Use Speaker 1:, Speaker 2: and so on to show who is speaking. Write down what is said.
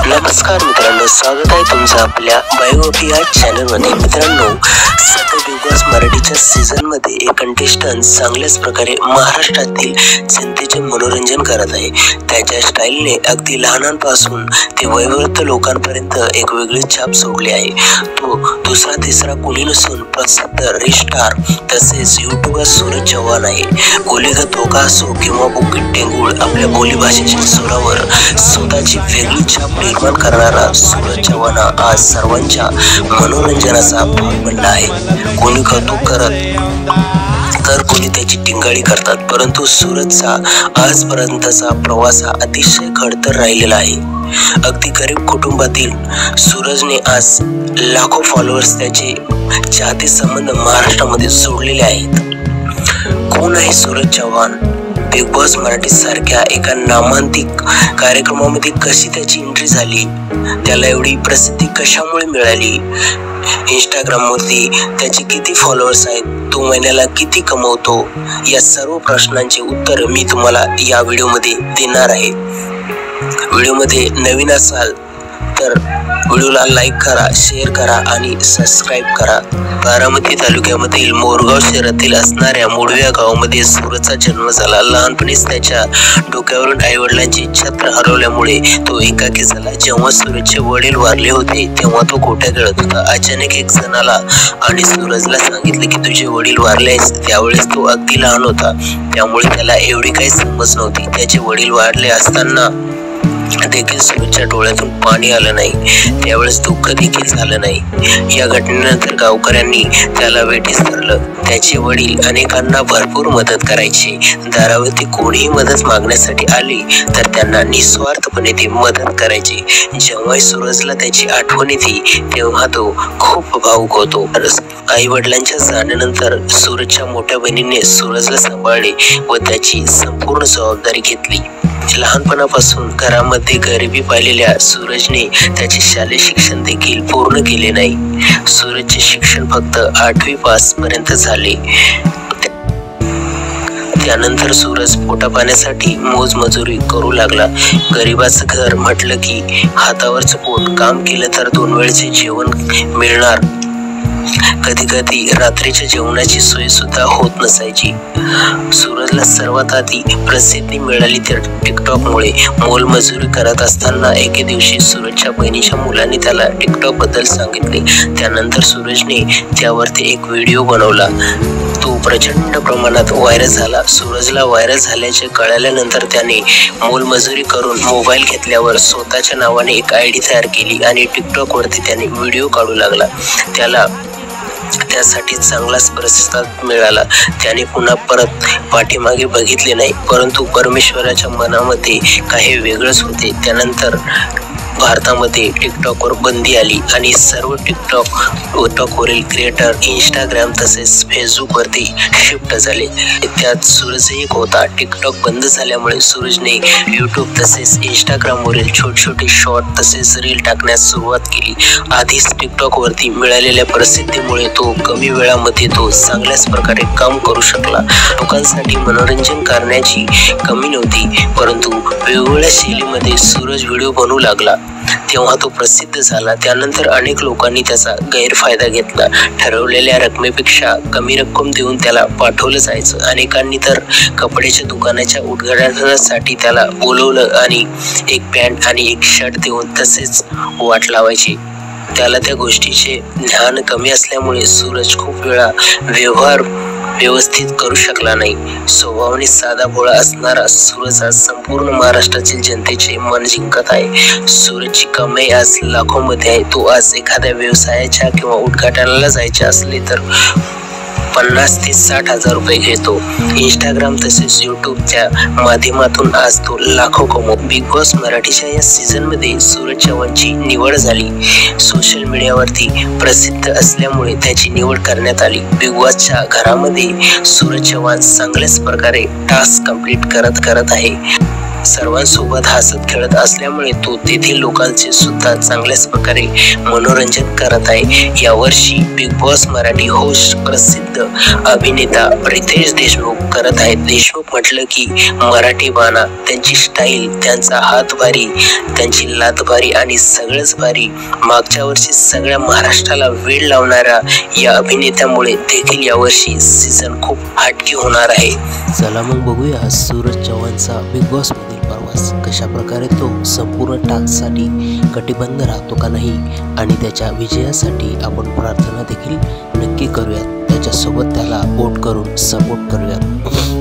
Speaker 1: नमस्कार मित्रांनो, स्वागत आहे तुमचं आपल्या बायोपी या चॅनलमध्ये। मित्रांनो, सध्या बिग बॉस मराठीच्या सीझन मध्ये एक कंटेस्टंट चांगल्याच प्रकारे महाराष्ट्रातील जनतेचे मनोरंजन करत आहे। त्याच्या स्टाईलने अगदी लहानांपासून ते वयोवृद्ध लोकांपर्यंत एक वेगळी छाप सोडली आहे। तो दुसरा तिसरा कोणी नसून प्रसिद्ध रिस्टार तसेच यूट्यूबर सूरज चव्हाण आहे। कोलीगत धोका असो किंवा बुकीट टेंगुळ, आपल्या बोलीभाषेच्या सुरावर स्वतःची वेगळी छाप निर्माण करणारा सूरज चव्हाण आज सर्वांच्या मनोरंजनाचा भाग बनला आहे। कोणी कौतुक करत तर कोणी त्याची टिंगाळी करतात, परंतु सूरजचा आजपर्यंतचा प्रवास हा अतिशय खडतर राहिलेला आहे। अगदी गरीब कुटुंबातील सूरजने आज लाखो फॉलोअर्स, त्याचे चाहते संबंध महाराष्ट्रामध्ये जोडलेले आहेत। कोण आहे सूरज चव्हाण? बिग बॉस मराठी सारख्या एका नामांकित कार्यक्रमामध्ये कशी त्याची एंट्री झाली? त्याला एवढी प्रसिद्धी कशामुळे मिळाली? इंस्टाग्रामवरती त्याचे किती फॉलोअर्स आहेत? तो महिन्याला किती कमवतो? या सर्व प्रश्नांचे उत्तर मी तुम्हाला या व्हिडिओमध्ये देणार आहे। व्हिडिओमध्ये नवीन असाल तर व्हिडिओला लाईक करा, शेअर करा आणि सबस्क्राईब करा। बारामती तालुक्यामधील मोरगाव शहरातील असणाऱ्या मोडव्या गावामध्ये सूरजचा जन्म झाला। लहानपणीच त्याच्या डोक्यावरून आईवडिलांची छत्र हरवल्यामुळे तो एकाकी झाला। जेव्हा सूरजचे वडील वारले होते तेव्हा तो गोट्या खेळत होता। अचानक एक जण आला आणि सूरजला सांगितले की तुझे वडील वारले। त्यावेळेस तो अगदी लहान होता, त्यामुळे त्याला एवढी काही समज नव्हती। त्याचे वडील वारले असताना देखील सूरजच्या डोळ्यातून पाणी आलं नाही, त्यावेळेस दुःख देखील झालं नाही। या घटनेनंतर गावकऱ्यांनी त्याला वेठीस धरलं। त्याचे वडील अनेकांना भरपूर मदत करायचे। दारावरती कोणीही मदत मागण्यासाठी आली तर त्यांना निस्वार्थपणे ते मदत करायचे। जेव्हा सूरजला त्याची आठवण येते तेव्हा तो खूप भावुक होतो। आई वडिलांच्या जाण्यानंतर सूरजच्या मोठ्या बहिणीने सूरजला सांभाळले व त्याची संपूर्ण जबाबदारी घेतली। लहानपणापासून घरामध्ये गरिबी पाहिलेल्या सूरजने त्याचे शालेय शिक्षण देखील पूर्ण केले नाही। सूरजचे शिक्षण फक्त 8वी पास पर्यंत झाले। त्यानंतर सूरज पोटापाण्यासाठी मोजमजुरी करू लागला। गरिबाचं घर म्हटलं की हातावरचं पोट, काम केलं तर 2 वेळचे जेवण मिळणार। कधी कधी रात्रीच्या जेवणाची सोय सुद्धा होत नसायची। सूरजला सर्वात आधी प्रसिद्धी मिळाली तर टिकटॉकमुळे। मोलमजुरी करत असताना एके दिवशी सूरजच्या बहिणीच्या मुलाने त्याला टिकटॉक बद्दल सांगितले। त्यानंतर सूरजने त्यावरती एक व्हिडिओ बनवला। तो प्रचंड प्रमाणात व्हायरल झाला। सूरजला व्हायरल झाल्याचे कळाल्यानंतर त्याने मोलमजुरी करून मोबाईल घेतल्यावर स्वतःच्या नावाने एक आयडी तयार केली आणि टिकटॉक वरती त्याने व्हिडिओ काढू लागला। त्याला त्यासाठी चांगलाच प्रतिसाद मिळाला। त्याने पुन्हा परत पाठीमागे बघितले नाही, परंतु परमेश्वराच्या मनामध्ये काही वेगळंच होते। त्यानंतर भारतामध्ये टिकटॉकवर बंदी आली आणि सर्व टिकटॉकवरील क्रिएटर इंस्टाग्राम तसेच फेसबुकवरती शिफ्ट झाले। त्यात सूरजही एक होता। टिकटॉक बंद झाल्यामुळे सूरजने यूट्यूब तसेच इंस्टाग्रामवरील छोटे शॉर्ट तसेच रील टाकण्यास सुरुवात केली। आधीच टिकटॉकवरती मिळालेल्या प्रसिद्धीमुळे तो कमी वेळामध्ये चांगल्याच प्रकारे काम करू शकला। लोकांसाठी मनोरंजन करण्याची कमी नव्हती, परंतु वेगवेगळ्या शैलीमध्ये सूरज व्हिडिओ बनवू लागला तेव्हा तो प्रसिद्ध झाला। त्यानंतर अनेक लोकांनी त्याचा गैरफायदा घेतला। ठरवलेल्या रकमेपेक्षा कमी रक्कम देऊन त्याला पाठवलं जायचं। अनेकांनी तर कपड्याच्या दुकानाच्या उद्घाटनासाठी त्याला बोलवलं आणि एक पॅन्ट आणि एक शर्ट देऊन तसेच वाट लावायची। त्याला त्या गोष्टीचे ज्ञान कमी असल्यामुळे सूरज खूप वेळा व्यवहार व्यवस्थित करू शकला नाही। स्वभावाने साधा भोळा असणारा सूरज आज संपूर्ण महाराष्ट्रातील जनतेचे मन जिंकत आहे। सूरजची कमाई आज लाखोंमध्ये आहे। तो आज एखाद्या व्यवसायाच्या किंवा उद्घाटनाला जायचे असले तर 50 ते 60 हजार रुपये घेतो। इंस्टाग्राम तसेच यूट्यूबच्या माध्यमातून आज तो लाखो कमवतो। बिग बॉस मराठीच्या या सीझन मध्ये सूरज चव्हाणची निवड झाली। सोशल मीडियावरती प्रसिद्ध असल्यामुळे त्याची निवड करण्यात आली। बिग बॉसच्या घरामध्ये सूरज चव्हाण चांगल्याच प्रकारे टास्क कंप्लीट करत आहे। सर्वांसोबत हसत खेळत असल्यामुळे तो तेथील लोकांचे सुद्धा चांगल्याच प्रकारे मनोरंजन करत आहे। यावर्षी बिग बॉस मराठी होस्ट प्रसिद्ध अभिनेता रितेश देशमुख करत आहेत। देशमुख म्हटलं की मराठी बाणा, त्यांची स्टाईल, त्यांचा हात भारी, त्यांची लात भारी आणि सगळंच भारी। मागच्या वर्षी सगळ्या महाराष्ट्राला वेड लावणाऱ्या या अभिनेत्यामुळे देखील यावर्षी सीझन खूप हटके होणार आहे। चला मग बघूया सूरज चव्हाणचा बिग बॉस मधील प्रवास कशा प्रकारे तो संपूर्ण टास्कसाठी कटिबद्ध राहतो का नाही आणि त्याच्या विजयासाठी आपण प्रार्थना देखील नक्की करूयात। त्याच्यासोबत त्याला वोट करून सपोर्ट करूयात।